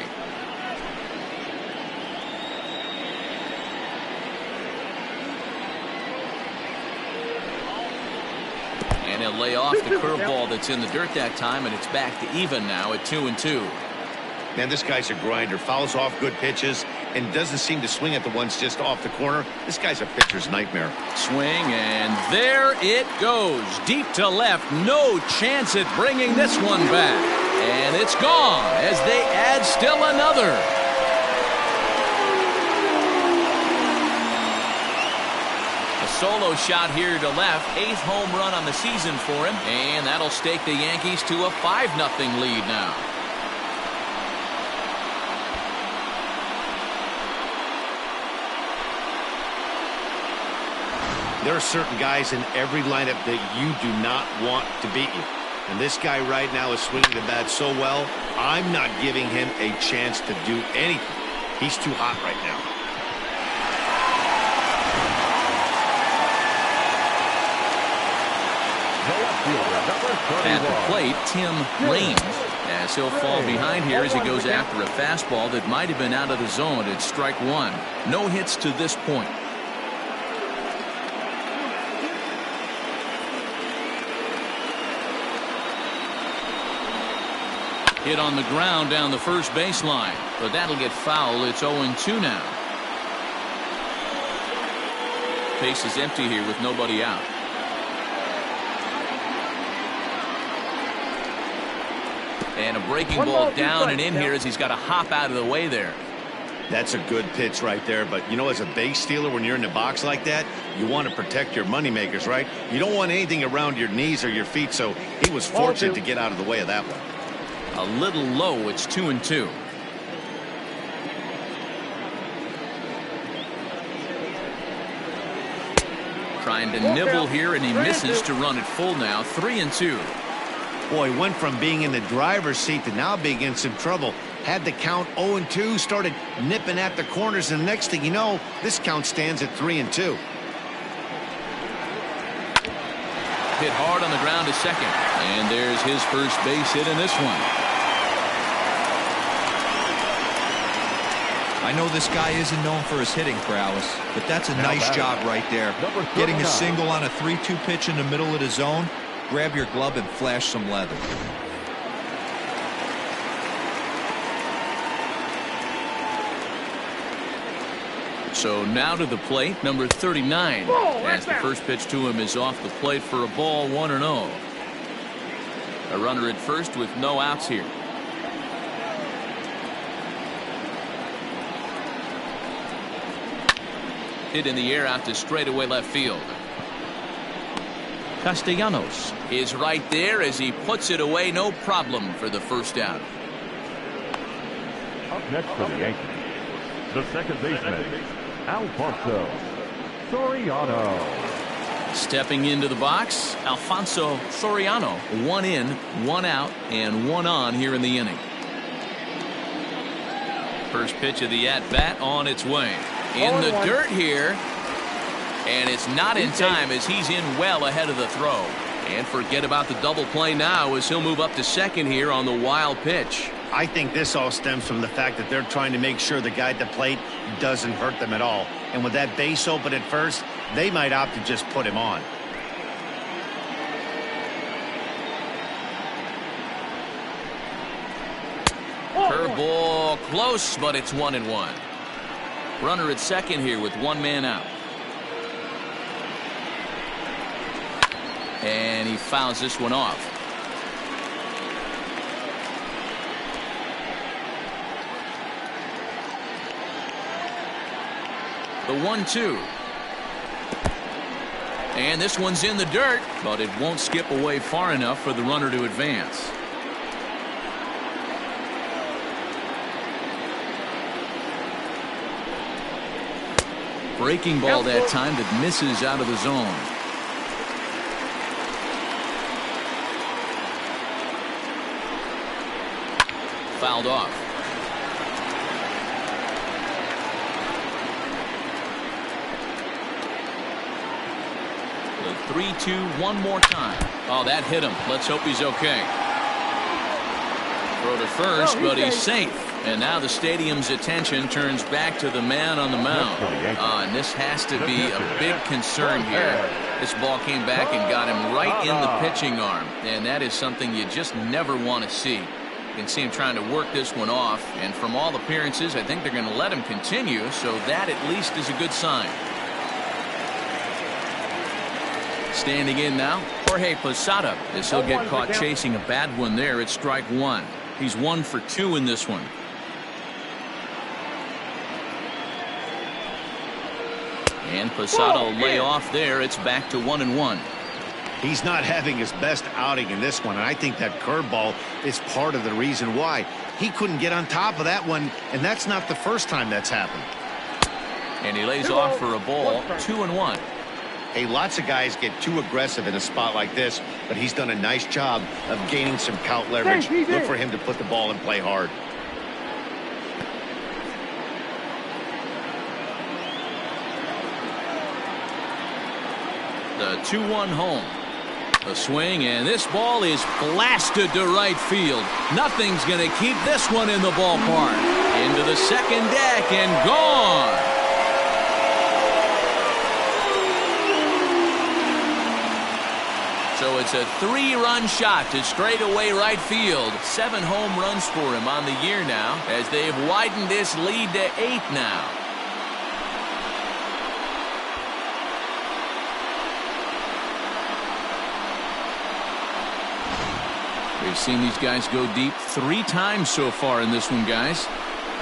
And he'll lay off the curveball that's in the dirt that time, and it's back to even now at 2-2. Man, this guy's a grinder. Fouls off good pitches and doesn't seem to swing at the ones just off the corner. This guy's a pitcher's nightmare. Swing, and there it goes. Deep to left. No chance at bringing this one back. And it's gone as they add still another. A solo shot here to left. 8th home run on the season for him. And that'll stake the Yankees to a 5-0 lead now. There are certain guys in every lineup that you do not want to beat you. And this guy right now is swinging the bat so well, I'm not giving him a chance to do anything. He's too hot right now. At the plate, Tim Raines, as he'll fall behind here as he goes after a fastball that might have been out of the zone. It's strike 1. No hits to this point. Hit on the ground down the first baseline, but that'll get foul. It's 0-2 now. Base is empty here with nobody out. And a breaking ball down and in here as he's got to hop out of the way there. That's a good pitch right there, but you know, as a base stealer, when you're in the box like that, you want to protect your moneymakers, right? You don't want anything around your knees or your feet, so he was fortunate to get out of the way of that one. A little low. It's 2-2. Trying to nibble here, and he misses to run it full now. 3-2. Boy, went from being in the driver's seat to now being in some trouble. Had the count 0-2, started nipping at the corners, and the next thing you know, this count stands at 3-2. Hit hard on the ground to second, and there's his first base hit in this one. I know this guy isn't known for his hitting prowess, but that's a nice job right there. Getting a single on a 3-2 pitch in the middle of the zone. Grab your glove and flash some leather. So now to the plate, number 39. As the first pitch to him is off the plate for a ball, 1-0. A runner at first with no outs here. Hit in the air out to straightaway left field. Castellanos is right there as he puts it away, no problem for the first out. Up next for the Yankees, the second baseman, Alfonso Soriano. Stepping into the box, Alfonso Soriano. 1 in, 1 out, and 1 on here in the inning. First pitch of the at-bat on its way. In the dirt here. And it's not in time as he's in well ahead of the throw. And forget about the double play now as he'll move up to second here on the wild pitch. I think this all stems from the fact that they're trying to make sure the guy at the plate doesn't hurt them at all. And with that base open at first, they might opt to just put him on. Curveball close, but it's 1-1. Runner at second here with 1 man out. And he fouls this one off. The 1-2. And this one's in the dirt, but it won't skip away far enough for the runner to advance. Breaking ball that time that misses out of the zone. Fouled off. The 3-2 one more time. Oh, that hit him. Let's hope he's okay. Throw to first, but he's safe. And now the stadium's attention turns back to the man on the mound. And this has to be a big concern here. This ball came back and got him right in the pitching arm. And that is something you just never want to see. You can see him trying to work this one off. And from all appearances, I think they're going to let him continue. So that at least is a good sign. Standing in now, Jorge Posada, as he'll get caught chasing a bad one there at strike 1. He's 1 for 2 in this one. And Posada will lay off there. It's back to 1-1. He's not having his best outing in this one, and I think that curveball is part of the reason why. He couldn't get on top of that one, and that's not the first time that's happened. And he lays off for a ball, 2-1. Hey, lots of guys get too aggressive in a spot like this, but he's done a nice job of gaining some count leverage. Look for him to put the ball and play hard. The 2-1 home. The swing, and this ball is blasted to right field. Nothing's going to keep this one in the ballpark. Into the second deck and gone. So it's a 3-run shot to straightaway right field. 7 home runs for him on the year now, as they've widened this lead to 8 now. We've seen these guys go deep 3 times so far in this one, guys.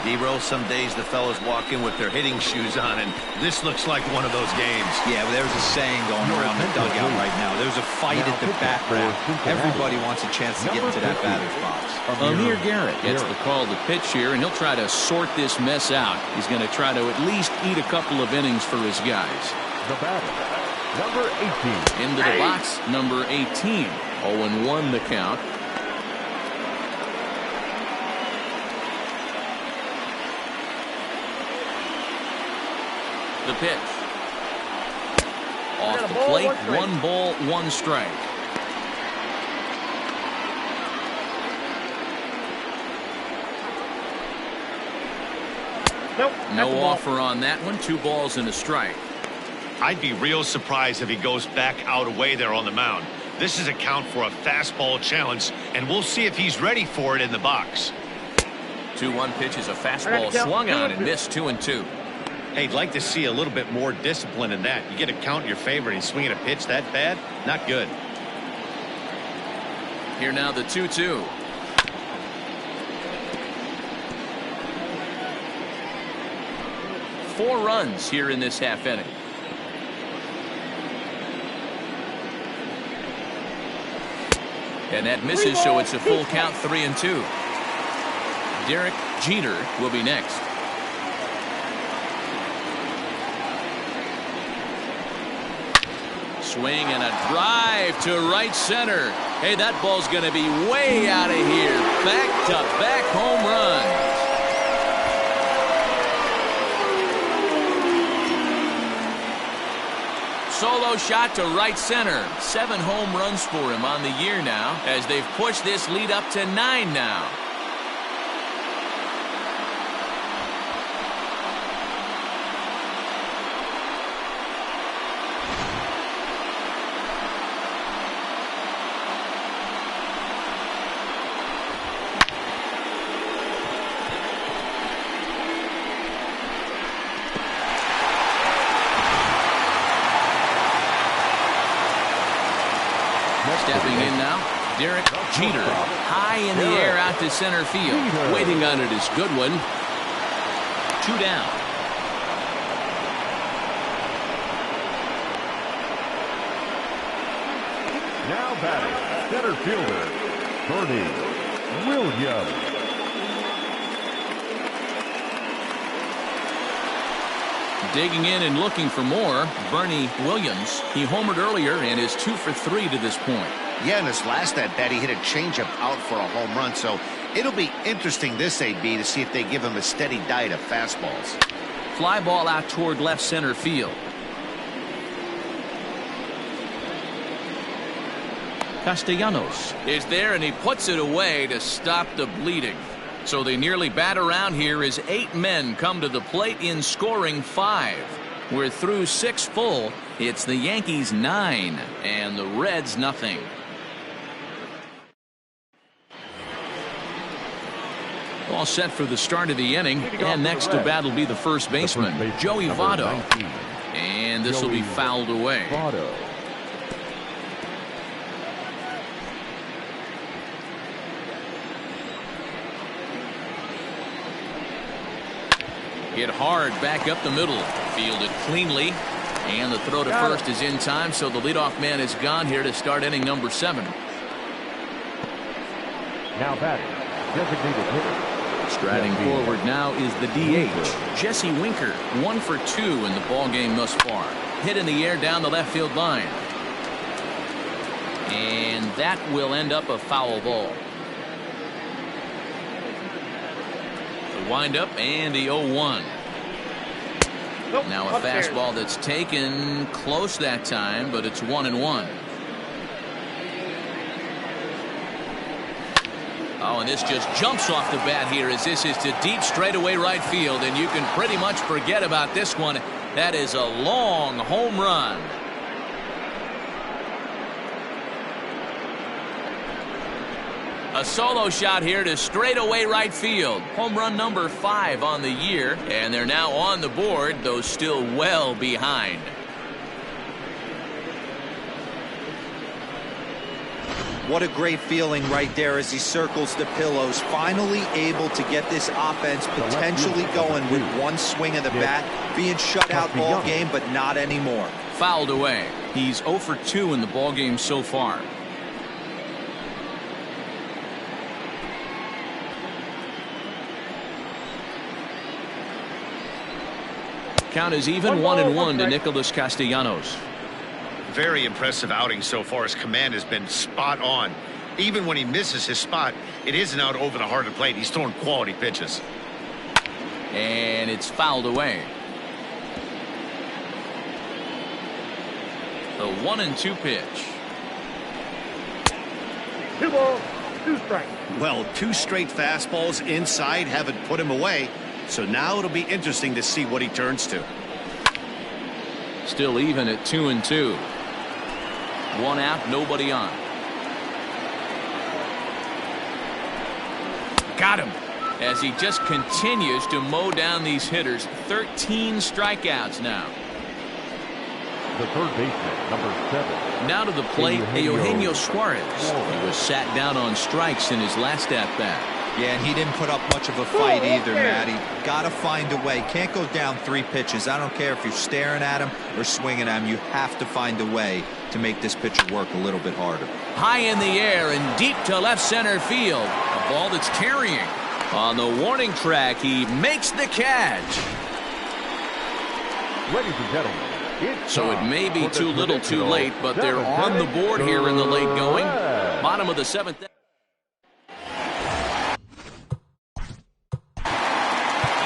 D-Roll, some days the fellas walk in with their hitting shoes on, and this looks like one of those games. Yeah, well, there's a saying going around the dugout right now. There's a fight at the bat rack. Everybody wants a chance to get into that batter's box. Amir Garrett gets the call to pitch here, and he'll try to sort this mess out. He's going to try to at least eat a couple of innings for his guys. The batter, number 18. Into the box, number 18. 0-1 the count. The pitch. Off the plate, 1 ball, 1 strike. Nope. No offer on that one. 2 balls and a strike. I'd be real surprised if he goes back out away there on the mound. This is a count for a fastball challenge, and we'll see if he's ready for it in the box. 2-1 pitch is a fastball swung on and missed 2-2. Hey, I'd like to see a little bit more discipline in that. You get a count in your favor and he's swinging a pitch that bad? Not good. Here now the 2-2. Four runs here in this half inning. And that misses, so it's a full count, 3-2. Derek Jeter will be next. Swing and a drive to right center. Hey, that ball's going to be way out of here. Back-to-back home runs. Solo shot to right center. 7 home runs for him on the year now, as they've pushed this lead up to 9 now. Stepping in now, Derek Jeter. High in the air out to center field. Waiting on it is Goodwin. 2 down. Now batting, center fielder, Bernie Williams. Digging in and looking for more, Bernie Williams. He homered earlier and is 2 for 3 to this point. Yeah, in his last at-bat, he hit a changeup out for a home run, so it'll be interesting this AB to see if they give him a steady diet of fastballs. Fly ball out toward left center field. Castellanos is there, and he puts it away to stop the bleeding. So they nearly bat around here as 8 men come to the plate in scoring 5. We're through 6 full. It's the Yankees 9 and the Reds nothing. All set for the start of the inning, and next to bat will be the first baseman, Joey Votto. And this will be fouled away. Hit hard back up the middle. Fielded cleanly. And the throw to first is in time, so the leadoff man is gone here to start inning number 7. Now batting, designated hitter. Striding forward now is the DH, Jesse Winker. 1 for 2 in the ball game thus far. Hit in the air down the left field line. And that will end up a foul ball. Wind up and the 0-1. Nope, now a fastball that's taken close that time, but it's 1-1. Oh, and this just jumps off the bat here as this is to deep straightaway right field, and you can pretty much forget about this one. That is a long home run. A solo shot here to straightaway right field. Home run number 5 on the year, and they're now on the board, though still well behind. What a great feeling right there as he circles the pillows. Finally able to get this offense potentially going with one swing of the bat. Being shut out all game, but not anymore. Fouled away. He's 0 for 2 in the ballgame so far. Count is even 1-1 to Nicholas Castellanos. Very impressive outing so far. His command has been spot on. Even when he misses his spot, it isn't out over the heart of the plate. He's throwing quality pitches. And it's fouled away. The 1-2 pitch. 2 balls, 2 strikes. Well, 2 straight fastballs inside haven't put him away. So now it'll be interesting to see what he turns to. Still even at 2-2. 1 out, nobody on. Got him. As he just continues to mow down these hitters. 13 strikeouts now. The third baseman, number 7. Now to the plate, Eugenio Suarez. He was sat down on strikes in his last at-bat. Yeah, and he didn't put up much of a fight either, Matty. Got to find a way. Can't go down 3 pitches. I don't care if you're staring at him or swinging at him. You have to find a way to make this pitcher work a little bit harder. High in the air and deep to left center field. A ball that's carrying. On the warning track, he makes the catch. Ladies and gentlemen, so it may be too little too late, but they're on the board here in the late going. Bottom of the 7th.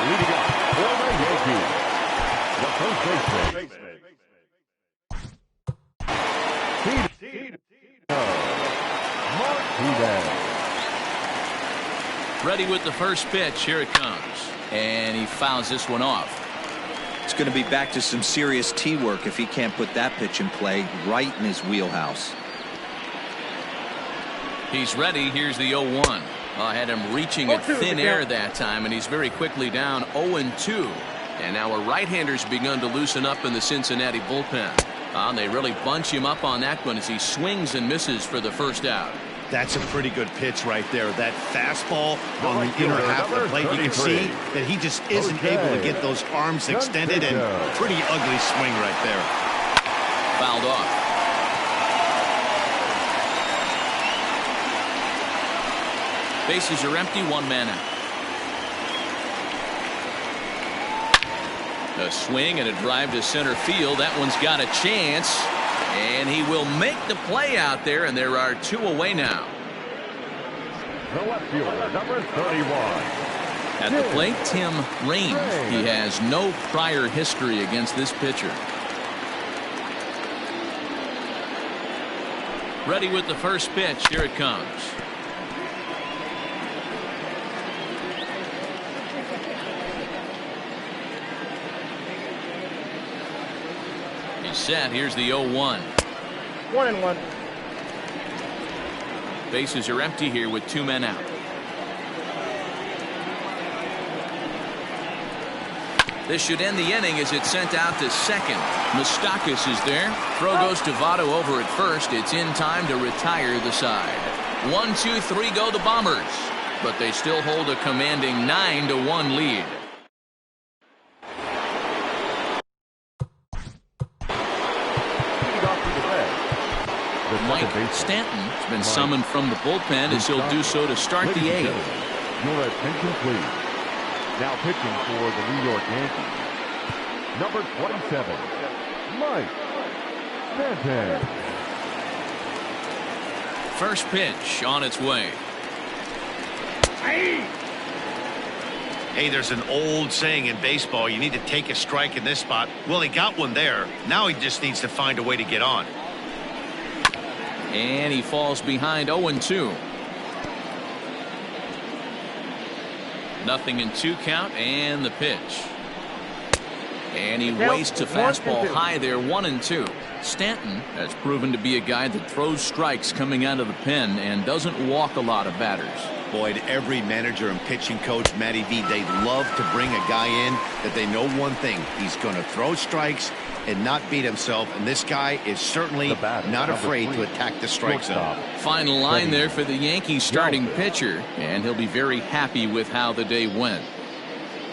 Leading up for the Yankees, the first baseman, Martinez. Ready with the first pitch. Here it comes. And he fouls this one off. It's going to be back to some serious tee work if he can't put that pitch in play right in his wheelhouse. He's ready. Here's the 0-1. I had him reaching at thin air that time, and he's very quickly down 0-2. And now a right-hander's begun to loosen up in the Cincinnati bullpen. They really bunch him up on that one as he swings and misses for the first out. That's a pretty good pitch right there. That fastball on the inner half of the plate. You can see that he just isn't able to get those arms extended, and pretty ugly swing right there. Fouled off. Bases are empty, 1 man out. A swing and a drive to center field. That one's got a chance. And he will make the play out there, and there are 2 away now. The left fielder, number 31. At the plate, Tim Raines. He has no prior history against this pitcher. Ready with the first pitch. Here it comes. Set. Here's the 0-1. 1-1. Bases are empty here with 2 men out. This should end the inning as it's sent out to second. Moustakas is there. Throw goes to Votto over at first. It's in time to retire the side. 1, 2, 3 go the Bombers, but they still hold a commanding 9-1 lead. Mike Stanton has been summoned from the bullpen as he'll do so to start the 8th. Your attention, please. Now pitching for the New York Yankees, number 27, Mike Stanton. First pitch on its way. Hey, there's an old saying in baseball, you need to take a strike in this spot. Well, he got one there. Now he just needs to find a way to get on. And he falls behind 0-2. Nothing in 2 count, and the pitch. And he wastes a fastball high there, 1-2. Stanton has proven to be a guy that throws strikes coming out of the pen and doesn't walk a lot of batters. Boyd, every manager and pitching coach, Matty V, they love to bring a guy in that they know one thing. He's going to throw strikes and not beat himself, and this guy is certainly not afraid to attack the strike zone. Final line there for the Yankees starting pitcher, and he'll be very happy with how the day went.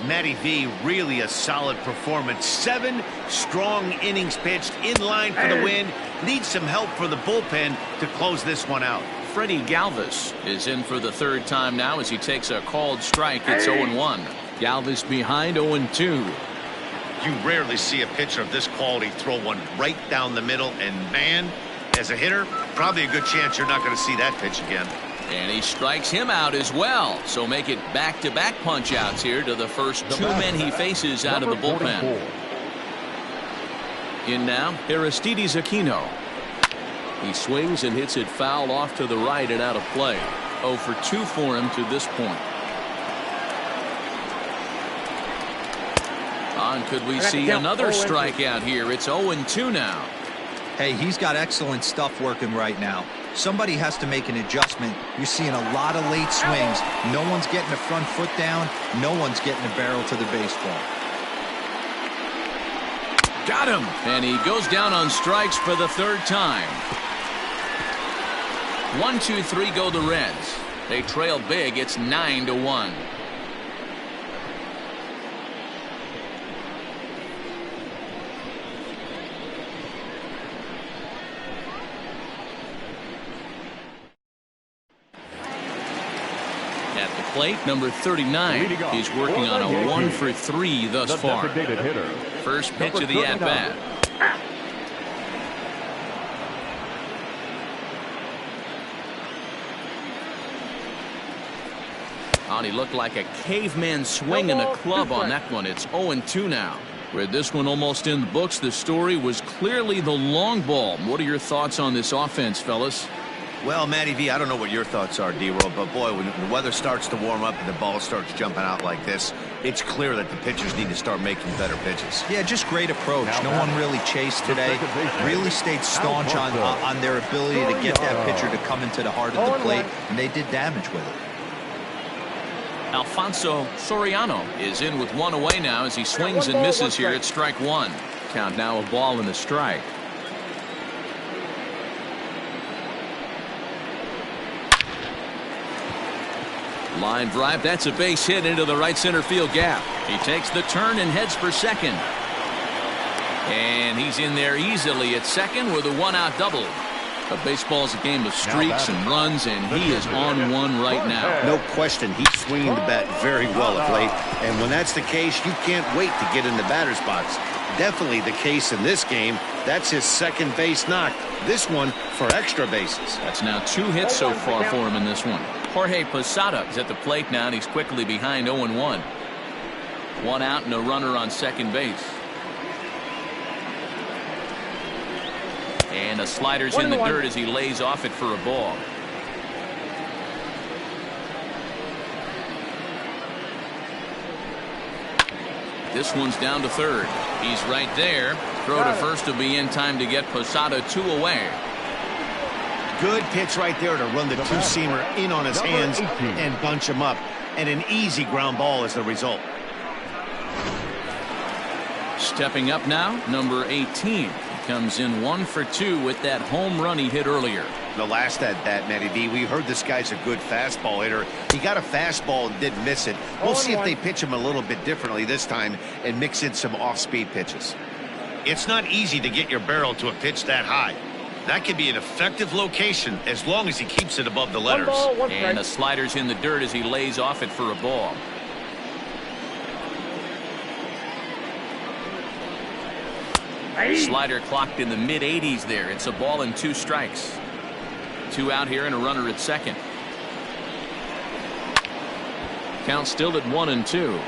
Matty V, really a solid performance. 7 strong innings pitched, in line for the win. Needs some help for the bullpen to close this one out. Freddie Galvis is in for the third time now as he takes a called strike. It's 0-1. Galvis behind 0-2. You rarely see a pitcher of this quality throw one right down the middle, and man, as a hitter, probably a good chance you're not going to see that pitch again. And he strikes him out as well. So make it back-to-back punch-outs here to the first 2 men he faces out of the bullpen. In now, Aristides Aquino. He swings and hits it foul off to the right and out of play. 0 for 2 for him to this point. And could we see another strikeout here? It's 0-2 now. Hey, he's got excellent stuff working right now. Somebody has to make an adjustment. You're seeing a lot of late swings. No one's getting the front foot down. No one's getting the barrel to the baseball. Got him. And he goes down on strikes for the 3rd time. 1-2-3 go the Reds. They trail big. It's 9-1. At the plate, number 39. He's working on a 1 for 3 thus far. First pitch of the at-bat. Oh, he looked like a caveman swinging a club on that one. It's 0-2 now. With this one almost in the books, the story was clearly the long ball. What are your thoughts on this offense, fellas? Well, Matty V, I don't know what your thoughts are, D-Roll, but boy, when the weather starts to warm up and the ball starts jumping out like this, it's clear that the pitchers need to start making better pitches. Yeah, just great approach. No one really chased today. Really stayed staunch on their ability to get that pitcher to come into the heart of the plate, and they did damage with it. Alfonso Soriano is in with 1 away now as he swings and misses here at strike 1. Count now a ball and a strike. Line drive. That's a base hit into the right center field gap. He takes the turn and heads for second. And he's in there easily at second with a 1-out double. But baseball is a game of streaks and runs, and he is on one right now. No question, he's swinging the bat very well of late. And when that's the case, you can't wait to get in the batter's box. Definitely the case in this game. That's his second base knock. This one for extra bases. That's now 2 hits so far for him in this one. Jorge Posada is at the plate now, and he's quickly behind 0-1. 1 out and a runner on second base. And the slider's in the dirt as he lays off it for a ball. This one's down to third. He's right there. Throw to first will be in time to get Posada 2 away. Good pitch right there to run the two-seamer in on his hands and bunch him up. And an easy ground ball as the result. Stepping up now, number 18. He comes in 1 for 2 with that home run he hit earlier. The last at bat, Matty V, we heard this guy's a good fastball hitter. He got a fastball and didn't miss it. We'll see if they pitch him a little bit differently this time and mix in some off-speed pitches. It's not easy to get your barrel to a pitch that high. That could be an effective location as long as he keeps it above the letters. And the slider's in the dirt as he lays off it for a ball. Slider clocked in the mid-80s there. It's a ball and 2 strikes. 2 out here and a runner at second. Count still at 1-2.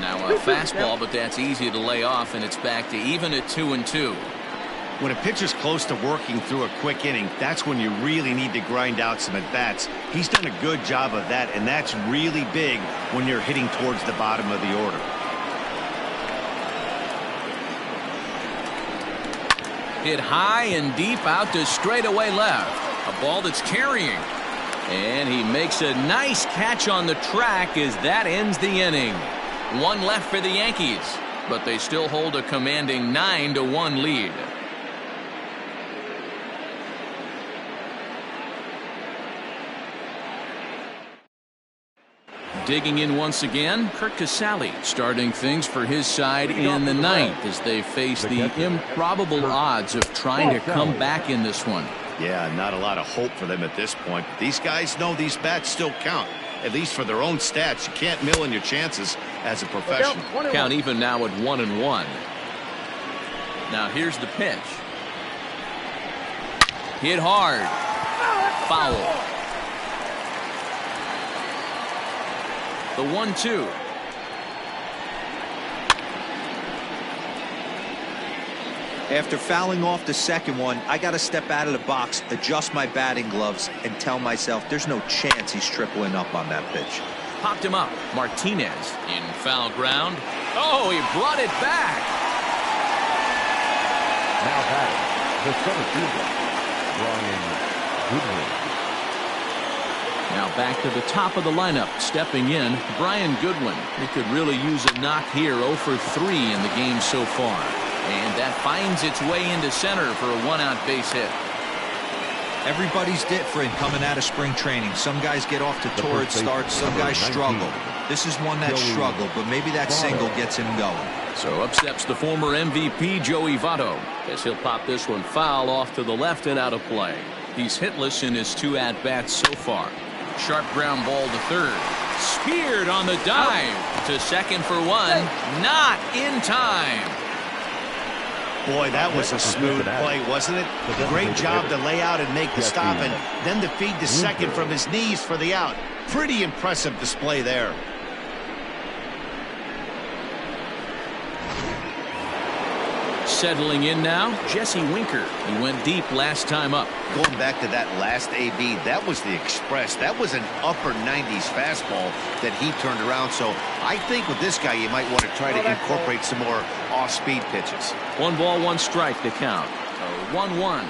Now a fastball, but that's easy to lay off, and it's back to even at 2-2. When a pitcher's close to working through a quick inning, that's when you really need to grind out some at-bats. He's done a good job of that, and that's really big when you're hitting towards the bottom of the order. Hit high and deep out to straightaway left. A ball that's carrying. And he makes a nice catch on the track as that ends the inning. One left for the Yankees, but they still hold a commanding 9-1 lead. Digging in once again, Curt Casali starting things for his side in the ninth as they face the improbable odds of trying to come back in this one. Yeah, not a lot of hope for them at this point. These guys know these bats still count, at least for their own stats. You can't mill in your chances as a professional. Count even now at 1-1. Now here's the pitch. Hit hard. Foul. The 1-2. After fouling off the second one, I got to step out of the box, adjust my batting gloves, and tell myself there's no chance he's tripling up on that pitch. Popped him up. Martinez in foul ground. Oh, he brought it back. Now batting, the center fielder, Brian Goodwin. Now back to the top of the lineup. Stepping in, Brian Goodwin. He could really use a knock here. 0 for 3 in the game so far. And that finds its way into center for a one-out base hit. Everybody's different coming out of spring training. Some guys get off to torrid starts. Some guys struggle. This is one that struggled, but maybe that single gets him going. So up steps the former MVP, Joey Votto. Guess he'll pop this one foul off to the left and out of play. He's hitless in his 2 at-bats so far. Sharp ground ball to third. Speared on the dive to second for 1. Not in time. Boy, that was a smooth play, wasn't it? Great job to lay out and make the stop, and then to feed to second from his knees for the out. Pretty impressive display there. Settling in now, Jesse Winker. He went deep last time up. Going back to that last AB, that was the express. That was an upper 90s fastball that he turned around. So I think with this guy, you might want to try to incorporate some more off-speed pitches. 1 ball, 1 strike to count. 1-1.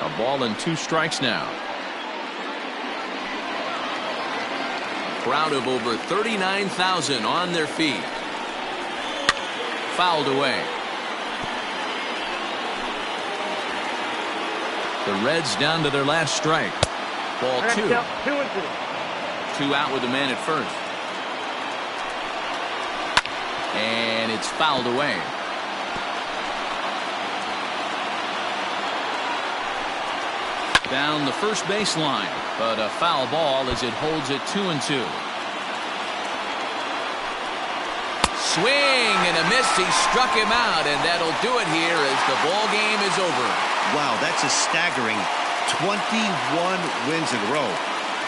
A ball and 2 strikes now. Crowd of over 39,000 on their feet. Fouled away. The Reds down to their last strike. Ball 2. 2 out with the man at first. And it's fouled away. Down the first baseline, but a foul ball as it holds it 2-2. Swing and a miss. He struck him out, and that'll do it here as the ball game is over. Wow, that's a staggering 21 wins in a row.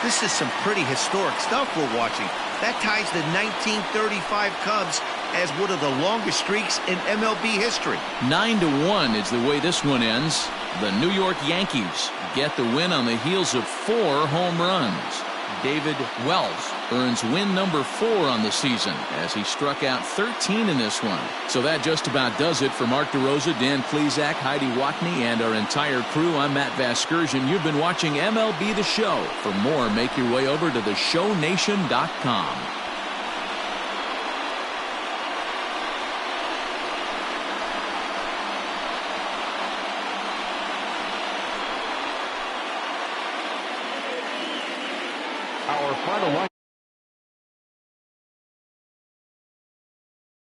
This is some pretty historic stuff we're watching. That ties the 1935 Cubs as one of the longest streaks in MLB history. 9-1 is the way this one ends. The New York Yankees get the win on the heels of 4 home runs. David Wells earns win number 4 on the season as he struck out 13 in this one. So that just about does it for Mark DeRosa, Dan Klezak, Heidi Watney, and our entire crew. I'm Matt Vasgersian. You've been watching MLB The Show. For more, make your way over to theshownation.com. Our final line.